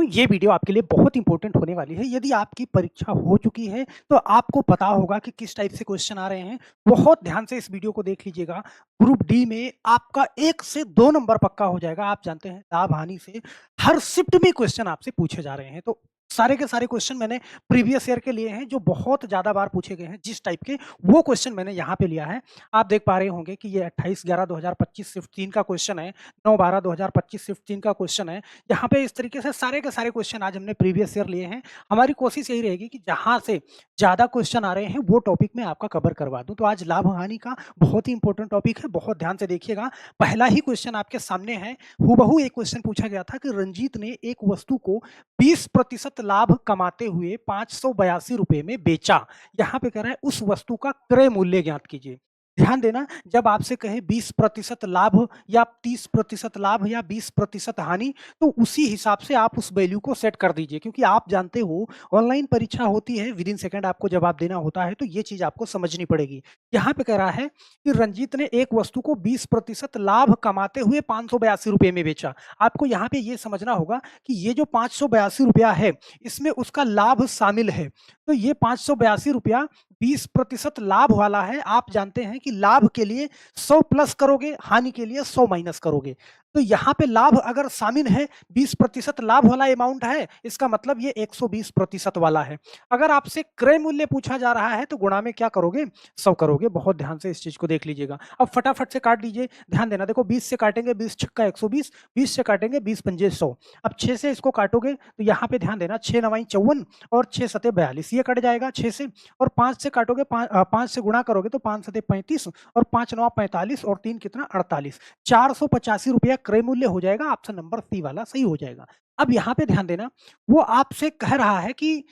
ये वीडियो आपके लिए बहुत इंपॉर्टेंट होने वाली है। यदि आपकी परीक्षा हो चुकी है तो आपको पता होगा कि किस टाइप से क्वेश्चन आ रहे हैं। बहुत ध्यान से इस वीडियो को देख लीजिएगा। ग्रुप डी में आपका 1 से 2 नंबर पक्का हो जाएगा। आप जानते हैं लाभ हानि से हर शिफ्ट में क्वेश्चन आपसे पूछे जा रहे हैं। तो सारे के सारे क्वेश्चन मैंने प्रीवियस ईयर के लिए हैं जो बहुत ज़्यादा बार पूछे गए हैं जिस टाइप के, वो क्वेश्चन मैंने यहाँ पे लिया है। आप देख पा रहे होंगे कि ये 28/11/2025 शिफ्ट 3 का क्वेश्चन है, 9/12/2025 शिफ्ट 3 का क्वेश्चन है। यहाँ पे इस तरीके से सारे के सारे क्वेश्चन आज हमने प्रीवियस ईयर लिए हैं। हमारी कोशिश यही रहेगी कि जहाँ से ज़्यादा क्वेश्चन आ रहे हैं वो टॉपिक मैं आपका कवर करवा दूँ। तो आज लाभ हानि का बहुत ही इंपॉर्टेंट टॉपिक है, बहुत ध्यान से देखिएगा। पहला ही क्वेश्चन आपके सामने है। हूबहू एक क्वेश्चन पूछा गया था कि रंजीत ने एक वस्तु को 20% लाभ कमाते हुए 582 रुपए में बेचा। यहाँ पे कह रहा है उस वस्तु का क्रय मूल्य ज्ञात कीजिए। ध्यान देना, जब आपसे कहे 20% लाभ या 30% लाभ या 20% हानि, तो उसी हिसाब से आप उस वैल्यू को सेट कर दीजिए, क्योंकि आप जानते हो ऑनलाइन परीक्षा होती है, विद इन सेकंड आपको जवाब देना होता है, तो ये चीज आपको समझनी पड़ेगी। यहाँ पे कह रहा है कि रंजीत ने एक वस्तु को 20% लाभ कमाते हुए 582 रुपए में बेचा। आपको यहाँ पे ये समझना होगा कि ये जो 582 रुपया है इसमें उसका लाभ शामिल है। तो ये 582 रुपया 20% लाभ वाला है। आप जानते हैं कि लाभ के लिए 100 प्लस करोगे, हानि के लिए 100 माइनस करोगे। तो यहाँ पे लाभ अगर शामिल है, 20% लाभ वाला अमाउंट है, इसका मतलब ये 120% वाला है। अगर आपसे क्रय मूल्य पूछा जा रहा है तो गुणा में क्या करोगे, 100 करोगे। बहुत ध्यान से इस चीज को देख लीजिएगा। अब फटाफट से काट लीजिए। ध्यान देना, देखो 20 से काटेंगे 20 छक्का 120, 20 से काटेंगे 20 पंजे 100। अब 6 से इसको काटोगे तो यहाँ पे ध्यान देना, 6 9 54 और 6 सते 42, ये कट जाएगा 6 से। और 5 से काटोगे, 5 से गुणा करोगे तो 5 सते 35 और 5 9 45 और 3 कितना 48। 485 रुपया क्रय मूल्य हो जाएगा। ऑप्शन नंबर सी वाला सही हो जाएगा। अब यहाँ पे ध्यान देना, वो आपसे कह रहा है कि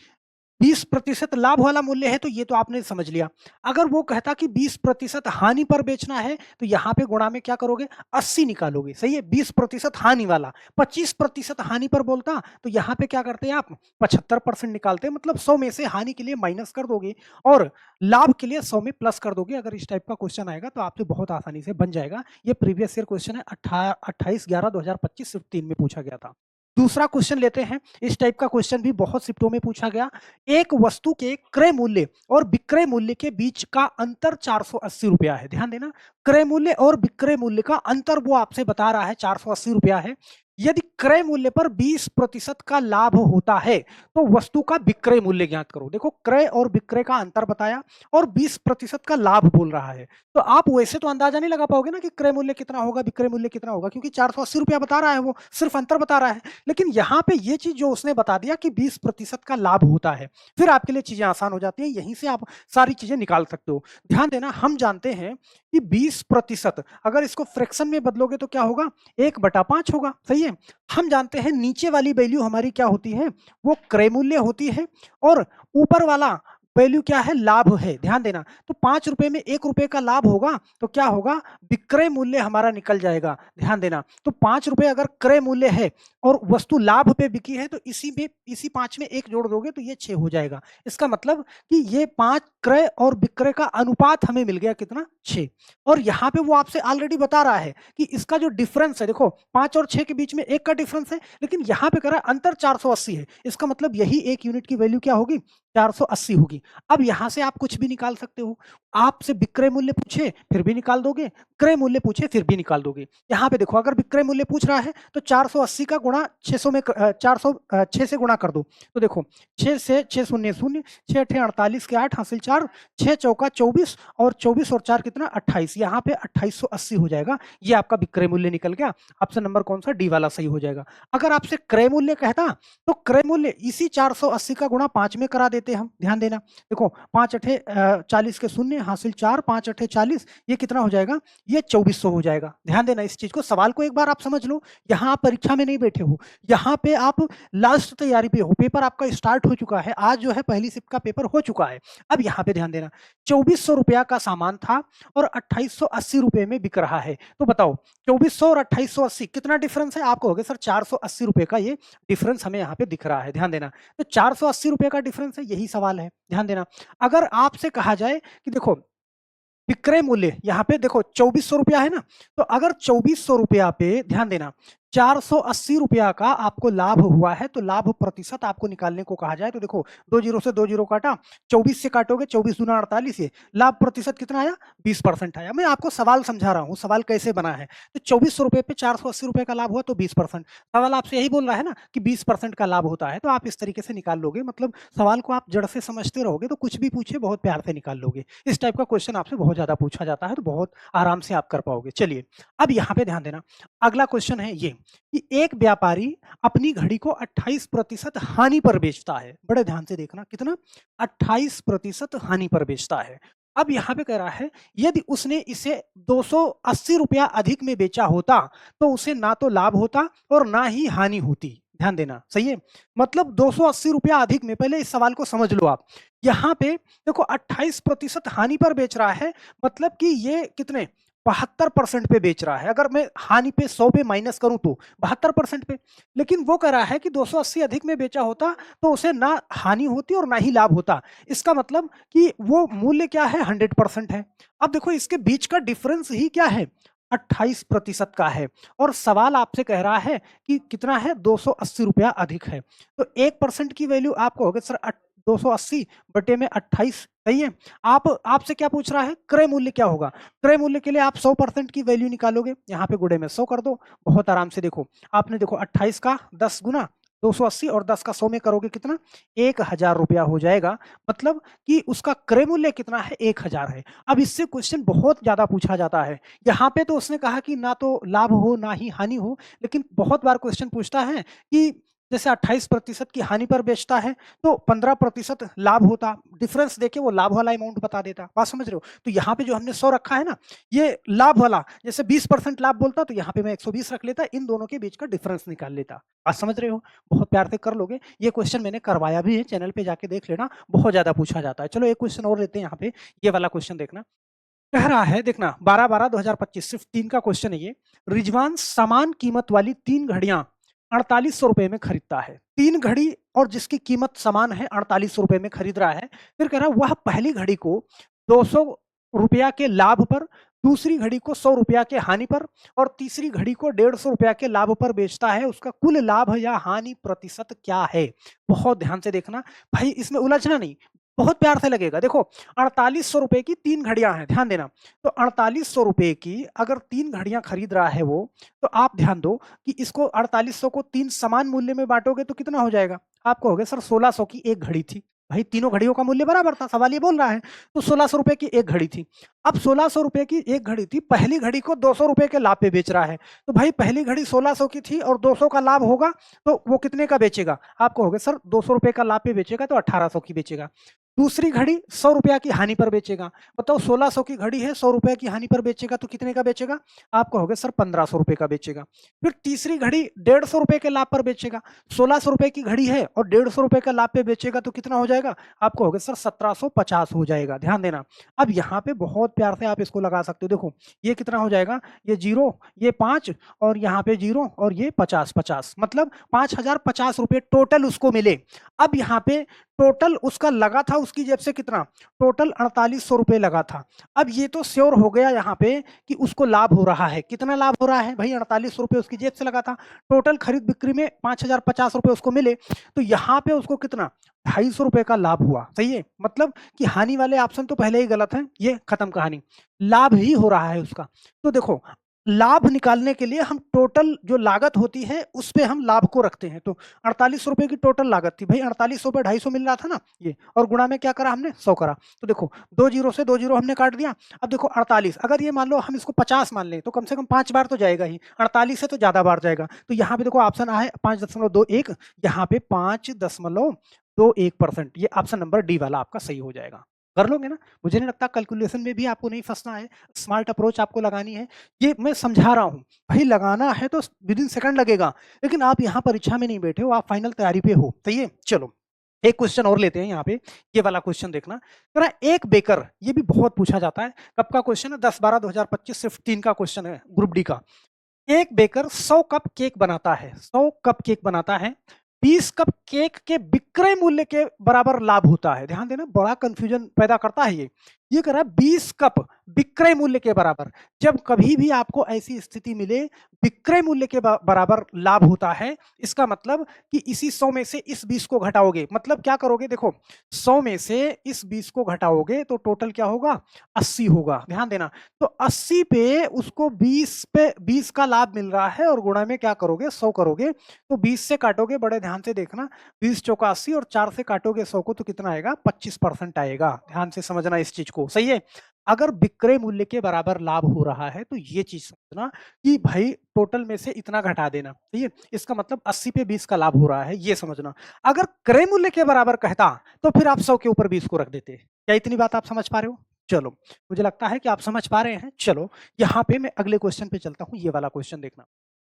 20% लाभ वाला मूल्य है, तो ये तो आपने समझ लिया। अगर वो कहता कि 20% हानि पर बेचना है तो यहाँ पे गुणा में क्या करोगे, 80 निकालोगे। सही है, 20% हानि वाला। 25% हानि पर बोलता तो यहाँ पे क्या करते हैं आप, 75% निकालते, मतलब 100 में से हानि के लिए माइनस कर दोगे और लाभ के लिए 100 में प्लस कर दोगे। अगर इस टाइप का क्वेश्चन आएगा तो आपसे बहुत आसानी से बन जाएगा। ये प्रीवियस ईयर क्वेश्चन है, 28/11/2025 शिफ्ट 3 में पूछा गया था। दूसरा क्वेश्चन लेते हैं। इस टाइप का क्वेश्चन भी बहुत शिफ्टों में पूछा गया। एक वस्तु के क्रय मूल्य और विक्रय मूल्य के बीच का अंतर 480 रुपया है। ध्यान देना, क्रय मूल्य और विक्रय मूल्य का अंतर वो आपसे बता रहा है 480 रुपया है। यदि क्रय मूल्य पर 20% का लाभ होता है तो वस्तु का विक्रय मूल्य ज्ञात करो। देखो, क्रय और विक्रय का अंतर बताया और 20% का लाभ बोल रहा है, तो आप वैसे तो अंदाजा नहीं लगा पाओगे ना कि क्रय मूल्य कितना होगा, विक्रय मूल्य कितना होगा, क्योंकि 480 रुपया बता रहा है, वो सिर्फ अंतर बता रहा है। लेकिन यहाँ पे ये चीज जो उसने बता दिया कि 20% का लाभ होता है, फिर आपके लिए चीजें आसान हो जाती हैं। यहीं से आप सारी चीजें निकाल सकते हो। ध्यान देना, हम जानते हैं कि 20% अगर इसको फ्रैक्शन में बदलोगे तो क्या होगा, 1/5 होगा। सही है। हम जानते हैं नीचे वाली वैल्यू हमारी क्या होती है, वो क्रय मूल्य होती है, और ऊपर वाला वैल्यू क्या है, लाभ है। ध्यान देना, तो 5 रुपए में 1 रुपए का लाभ होगा तो क्या होगा, विक्रय मूल्य हमारा निकल जाएगा। ध्यान देना, तो 5 रुपए अगर क्रय मूल्य है और वस्तु लाभ पे बिकी है तो इसी 5 में 1 जोड़ दोगे तो ये 6 हो जाएगा। इसका मतलब कि ये 5 क्रय और विक्रय का अनुपात हमें मिल गया कितना, 6। और यहाँ पे वो आपसे ऑलरेडी बता रहा है कि इसका जो डिफरेंस है, देखो 5 और 6 के बीच में 1 का डिफरेंस है, लेकिन यहाँ पे कह रहा है अंतर 480 है। इसका मतलब यही 1 यूनिट की वैल्यू क्या होगी, 480 होगी। अब यहाँ से आप कुछ भी निकाल सकते हो। आपसे विक्रय मूल्य पूछे फिर भी निकाल दोगे, क्रय मूल्य पूछे फिर भी निकाल दोगे। यहाँ पे देखो, अगर विक्रय मूल्य पूछ रहा है तो 480 का गुणा 600 में 406 से गुणा कर दो। तो देखो 6 से 6 शून्य शून्य, 6 अठे 48 के 8 हासिल 4, 6 चौका 24 और 24 और 4 कितना 28। यहाँ पे 2880 हो जाएगा। ये आपका विक्रय मूल्य निकल गया। ऑप्शन नंबर कौन सा, डी वाला सही हो जाएगा। अगर आपसे क्रय मूल्य कहता तो क्रय मूल्य इसी 480 का गुणा 5 में करा देते हम। ध्यान देना, देखो 5 अठे 40 के शून्य हासिल 4, 5 अठे 40, ये कितना हो जाएगा, ये 2400 हो जाएगा। ध्यान देना इस चीज को, सवाल को एक बार आप समझ लो। यहाँ आप परीक्षा में नहीं बैठे हो, यहाँ पे आप लास्ट तैयारी पे हो, पेपर आपका स्टार्ट हो चुका है। आज जो है पहली शिफ्ट का पेपर हो चुका है। अब यहाँ पे ध्यान देना, 2400 रुपया का सामान था और 2880 रुपए में बिक रहा है। तो बताओ 2400 और 2880 कितना डिफरेंस है। आपको होगा सर 480 रुपए का ये डिफरेंस हमें यहाँ पे दिख रहा है। ध्यान देना, तो 480 रुपए का डिफरेंस है, यही सवाल है। ध्यान देना, अगर आपसे कहा जाए कि देखो विक्रय मूल्य यहाँ पे देखो 2400 रुपया है ना, तो अगर 2400 रुपया पे ध्यान देना ₹480 का आपको लाभ हुआ है, तो लाभ प्रतिशत आपको निकालने को कहा जाए तो देखो 2 जीरो से 2 जीरो काटा, 24 से काटोगे, 24 दूना 48 ये लाभ प्रतिशत कितना आया? 20% आया। मैं आपको सवाल समझा रहा हूँ, सवाल कैसे बना है। तो ₹2400 पे ₹480 का लाभ हुआ तो 20%। सवाल आपसे यही बोल रहा है ना कि 20% का लाभ होता है, तो आप इस तरीके से निकाल लोगे। मतलब सवाल को आप जड़ से समझते रहोगे तो कुछ भी पूछे बहुत प्यार से निकाल लोगे। इस टाइप का क्वेश्चन आपसे बहुत ज़्यादा पूछा जाता है, तो बहुत आराम से आप कर पाओगे। चलिए, अब यहाँ पे ध्यान देना, अगला क्वेश्चन है ये कि एक व्यापारी अपनी घड़ी को 28% हानि पर बेचता है। बड़े ध्यान से देखना, कितना? 28% हानि पर बेचता है। अब यहाँ पे कह रहा है यदि उसने इसे ₹280 अधिक में बेचा होता तो उसे ना तो लाभ होता और ना ही हानि होती। ध्यान देना, सही है? मतलब ₹280 अधिक में, पहले इस सवाल को समझ लो आप। यहाँ पे देखो 28% हानि पर बेच रहा है, मतलब कि ये कितने 72% पे बेच रहा है। अगर मैं हानि पे 100 पे माइनस करूं तो 72% पे। लेकिन वो कह रहा है कि 280 अधिक में बेचा होता तो उसे ना हानि होती और ना ही लाभ होता। इसका मतलब कि वो मूल्य क्या है? 100% है। अब देखो इसके बीच का डिफरेंस ही क्या है? 28% का है। और सवाल आपसे कह रहा है कि कितना है? ₹280 अधिक है। तो 1% की वैल्यू आप कहोगे सर 280 बटे में 28, सही है? आपसे क्या पूछ रहा है? क्रय मूल्य क्या होगा? क्रय मूल्य के लिए आप 100% की वैल्यू निकालोगे, यहाँ पे गुणे में 100 कर दो, बहुत आराम से। देखो आपने देखो 28 का 10 गुना 280 और 10 का 100 में करोगे कितना? ₹1000 हो जाएगा। मतलब कि उसका क्रय मूल्य कितना है? 1000 है। अब इससे क्वेश्चन बहुत ज्यादा पूछा जाता है। यहाँ पे तो उसने कहा कि ना तो लाभ हो ना ही हानि हो, लेकिन बहुत बार क्वेश्चन पूछता है कि जैसे 28% की हानि पर बेचता है तो 15% लाभ होता, डिफरेंस देके वो लाभ वाला अमाउंट बता देता। बात समझ रहे हो? तो यहाँ पे जो हमने 100 रखा है ना, ये लाभ वाला, जैसे 20% लाभ बोलता तो यहाँ पे मैं 120 रख लेता, इन दोनों के बीच का डिफरेंस निकाल लेता। बात समझ रहे हो? बहुत प्यार से कर लोगे। ये क्वेश्चन मैंने करवाया भी है, चैनल पे जाके देख लेना, बहुत ज्यादा पूछा जाता है। चलो एक क्वेश्चन और लेते हैं यहाँ पे, ये वाला क्वेश्चन देखना। कह रहा है, देखना 12/12/2025, सिर्फ 3 का क्वेश्चन है ये। रिजवान समान कीमत वाली 3 घड़ियां ₹4800 में खरीदता है। 3 घड़ी और जिसकी कीमत समान है ₹4800 में खरीद रहा है। फिर कह रहा है वह पहली घड़ी को ₹200 के लाभ पर, दूसरी घड़ी को ₹100 के हानि पर और तीसरी घड़ी को ₹150 के लाभ पर बेचता है। उसका कुल लाभ या हानि प्रतिशत क्या है? बहुत ध्यान से देखना भाई, इसमें उलझना नहीं, बहुत प्यार से लगेगा। देखो ₹4800 की 3 घड़ियां हैं, ध्यान देना। तो ₹4800 की अगर 3 घड़ियां खरीद रहा है वो, तो आप ध्यान दो कि इसको 4800 को 3 समान मूल्य में बांटोगे तो कितना हो जाएगा? आप कहोगे सर 1600 की 1 घड़ी थी। भाई तीनों घड़ियों का मूल्य बराबर था, सवाल ये बोल रहा है। तो ₹1600 की 1 घड़ी थी। अब ₹1600 की 1 घड़ी थी, पहली घड़ी को ₹200 के लाभ पे बेच रहा है। तो भाई पहली घड़ी 1600 की थी और 200 का लाभ होगा, तो वो कितने का बेचेगा? आप कहोगे सर ₹200 का लाभ पे बेचेगा तो 1800 की बेचेगा। दूसरी घड़ी ₹100 की हानि पर बेचेगा। बताओ 1600 की घड़ी है, ₹100 की हानि पर बेचेगा तो कितने का बेचेगा? आप कहोगे सर ₹1500 का बेचेगा। फिर तीसरी घड़ी ₹150 के लाभ पर बेचेगा। ₹1600 की घड़ी है और ₹150 का लाभ पे बेचेगा तो कितना हो जाएगा? आप कहोगे सर 1750 हो जाएगा। ध्यान देना। अब यहाँ पे बहुत प्यार से आप इसको लगा सकते हो। देखो ये कितना हो जाएगा? ये 0, ये 5 और यहाँ पे 0 और ये 50-50, मतलब ₹5050 टोटल उसको मिले। अब यहाँ पे टोटल उसका लगा था उसकी जेब से कितना? टोटल ₹4800 लगा था। अब ये तो श्योर हो गया यहाँ पे कि उसको लाभ हो रहा है। कितना लाभ हो रहा है? भाई ₹4800 उसकी जेब से लगा था। टोटल खरीद बिक्री में ₹5050 उसको मिले, तो यहाँ पे उसको कितना? ₹250 का लाभ हुआ। सही है? मतलब कि हानि वाले ऑप्शन तो पहले ही गलत है, ये खत्म कहानी। लाभ ही हो रहा है उसका। तो देखो लाभ निकालने के लिए हम टोटल जो लागत होती है उस पे हम लाभ को रखते हैं। तो ₹4800 की टोटल लागत थी। भाई 4800 पे 250 मिल रहा था ना ये, और गुणा में क्या करा हमने? 100 करा। तो देखो 2 जीरो से 2 जीरो हमने काट दिया। अब देखो 48, अगर ये मान लो हम इसको 50 मान लें तो कम से कम 5 बार तो जाएगा ही। 48 से तो ज्यादा बार जाएगा। तो यहाँ पे देखो ऑप्शन आ है 5.21, यहाँ पे 5.21%। ये ऑप्शन नंबर डी वाला आपका सही हो जाएगा। कर लोगे ना? मुझे नहीं लगता कैलकुलेशन में भी आपको नहीं फंसना है, स्मार्ट अप्रोच आपको लगानी है। ये मैं समझा रहा हूँ, भाई लगाना है तो विदिन सेकंड लगेगा, लेकिन आप यहाँ परीक्षा में नहीं बैठे हो, आप फाइनल तैयारी पे हो। सही है? चलो एक क्वेश्चन और लेते हैं यहाँ पे, ये वाला क्वेश्चन देखना। तो एक बेकर, ये भी बहुत पूछा जाता है। कब का क्वेश्चन है? 10/12/2025, सिर्फ 3 का क्वेश्चन है, ग्रुप डी का। एक बेकर 100 कप केक बनाता है, 100 कप केक बनाता है। 20 कप केक के विक्रय मूल्य के बराबर लाभ होता है। ध्यान देना, बड़ा कंफ्यूजन पैदा करता है ये। ये कह रहा है 20 कप विक्रय मूल्य के बराबर। जब कभी भी आपको ऐसी स्थिति मिले विक्रय मूल्य के बराबर लाभ होता है, इसका मतलब कि इसी 100 में से इस 20 को घटाओगे। मतलब क्या करोगे, देखो 100 में से इस 20 को घटाओगे तो टोटल क्या होगा, 80 होगा। ध्यान देना, तो 80 पे उसको 20 पे 20 का लाभ मिल रहा है और गुणा में क्या करोगे, 100 करोगे। तो 20 से काटोगे, बड़े ध्यान से देखना, 20 चौका 80 और 4 से काटोगे 100 को तो कितना आएगा, 25% आएगा। ध्यान से समझना इस चीज को, सही है। अगर विक्रय मूल्य के बराबर लाभ हो रहा है तो ये चीज समझना कि भाई टोटल में से इतना घटा देना, सही है। इसका मतलब 80 पे 20 का लाभ हो रहा है, ये समझना। अगर क्रय मूल्य के बराबर कहता तो फिर आप 100 के ऊपर 20 को रख देते। क्या इतनी बात आप समझ पा रहे हो? चलो, मुझे लगता है कि आप समझ पा रहे हैं। चलो यहाँ पे मैं अगले क्वेश्चन पे चलता हूँ। ये वाला क्वेश्चन देखना।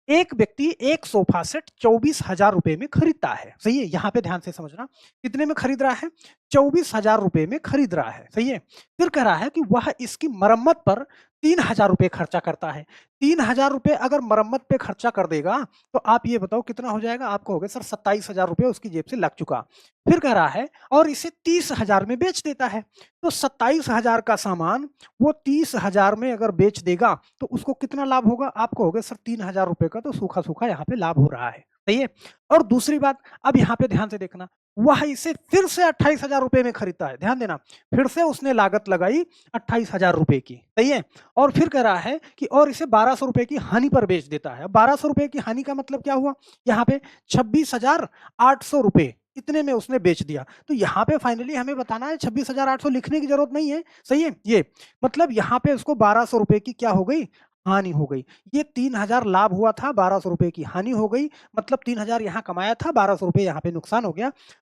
एक व्यक्ति एक सोफा सेट 24,000 रुपए में खरीदता है, सही है। यहाँ पे ध्यान से समझना, कितने में खरीद रहा है, 24,000 रुपए में खरीद रहा है, सही है। फिर कह रहा है कि वह इसकी मरम्मत पर 3,000 रुपए खर्चा करता है। 3,000 रुपए अगर मरम्मत पे खर्चा कर देगा तो आप ये बताओ कितना हो जाएगा। आप कहोगे सर 27,000 रुपए उसकी जेब से लग चुका। फिर कह रहा है और इसे 30,000 में बेच देता है। तो 27,000 का सामान वो 30,000 में अगर बेच देगा तो उसको कितना लाभ होगा। आप कहोगे सर 3,000 रुपए का तो सूखा सूखा यहाँ पे लाभ हो रहा है, सही है। और दूसरी बात, अब यहाँ पे ध्यान से देखना, वह इसे फिर से 28,000 रुपए में खरीदता है। ध्यान देना, फिर से उसने लागत लगाई 28,000 रुपए की, सही है। और फिर कह रहा है कि और इसे 1200 रुपए की हानि पर बेच देता है। 1200 रुपए की हानि का मतलब क्या हुआ, यहाँ पे 26,800 रुपए इतने में उसने बेच दिया। तो यहाँ पे फाइनली हमें बताना है, 26,800 लिखने की जरूरत नहीं है, सही है। ये मतलब यहाँ पे उसको 1200 रुपए की क्या हो गई, हानि हो गई। ये 3,000 लाभ हुआ था, 1200 रुपए की हानि हो गई। मतलब 3,000 यहाँ कमाया था, 1200 रुपए यहाँ पे नुकसान हो गया।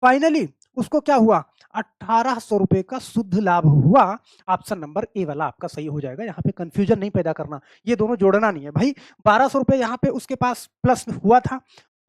फाइनली उसको क्या हुआ, 1800 रुपए का शुद्ध लाभ हुआ। ऑप्शन नंबर ए वाला आपका सही हो जाएगा। यहाँ पे कंफ्यूजन नहीं पैदा करना, ये दोनों जोड़ना नहीं है भाई। 1200 रुपए यहाँ पे उसके पास प्लस हुआ था,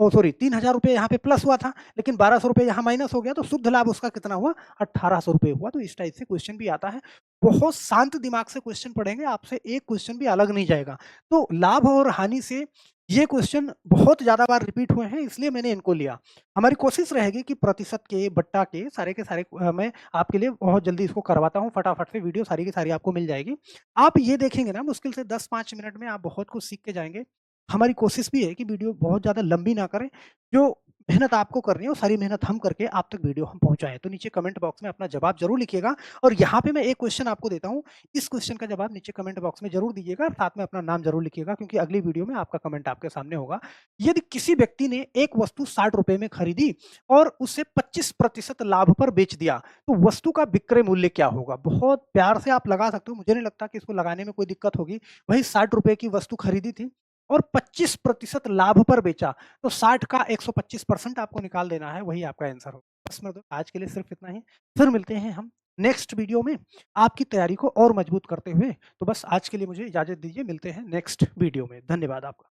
ओ सॉरी 3,000 रुपए यहाँ पे प्लस हुआ था, लेकिन 1200 रुपए यहाँ माइनस हो गया, तो शुद्ध लाभ उसका कितना हुआ, 1800 रुपए हुआ। तो इस टाइप से क्वेश्चन भी आता है। बहुत शांत दिमाग से क्वेश्चन पढ़ेंगे, आपसे एक क्वेश्चन भी अलग नहीं जाएगा। तो लाभ और हानि से ये क्वेश्चन बहुत ज्यादा बार रिपीट हुए हैं, इसलिए मैंने इनको लिया। हमारी कोशिश रहेगी कि प्रतिशत के, बट्टा के सारे मैं आपके लिए बहुत जल्दी इसको करवाता हूँ। फटाफट से वीडियो सारी की सारी आपको मिल जाएगी। आप ये देखेंगे ना, मुश्किल से 10-5 मिनट में आप बहुत कुछ सीख के जाएंगे। हमारी कोशिश भी है कि वीडियो बहुत ज़्यादा लंबी ना करें। जो मेहनत आपको करनी है वो सारी मेहनत हम करके आप तक वीडियो हम पहुँचाएँ। तो नीचे कमेंट बॉक्स में अपना जवाब ज़रूर लिखिएगा। और यहाँ पे मैं एक क्वेश्चन आपको देता हूँ, इस क्वेश्चन का जवाब नीचे कमेंट बॉक्स में ज़रूर दीजिएगा, साथ में अपना नाम ज़रूर लिखिएगा, क्योंकि अगली वीडियो में आपका कमेंट आपके सामने होगा। यदि किसी व्यक्ति ने एक वस्तु 60 रुपए में खरीदी और उसे 25% लाभ पर बेच दिया, तो वस्तु का विक्रय मूल्य क्या होगा? बहुत प्यार से आप लगा सकते हो, मुझे नहीं लगता कि इसको लगाने में कोई दिक्कत होगी। वही 60 रुपए की वस्तु खरीदी थी और 25% लाभ पर बेचा, तो 60 का 125% आपको निकाल देना है, वही आपका आंसर होगा। बस मेरे दोस्त आज के लिए सिर्फ इतना ही। फिर मिलते हैं हम नेक्स्ट वीडियो में आपकी तैयारी को और मजबूत करते हुए। तो बस आज के लिए मुझे इजाजत दीजिए, मिलते हैं नेक्स्ट वीडियो में। धन्यवाद आपका।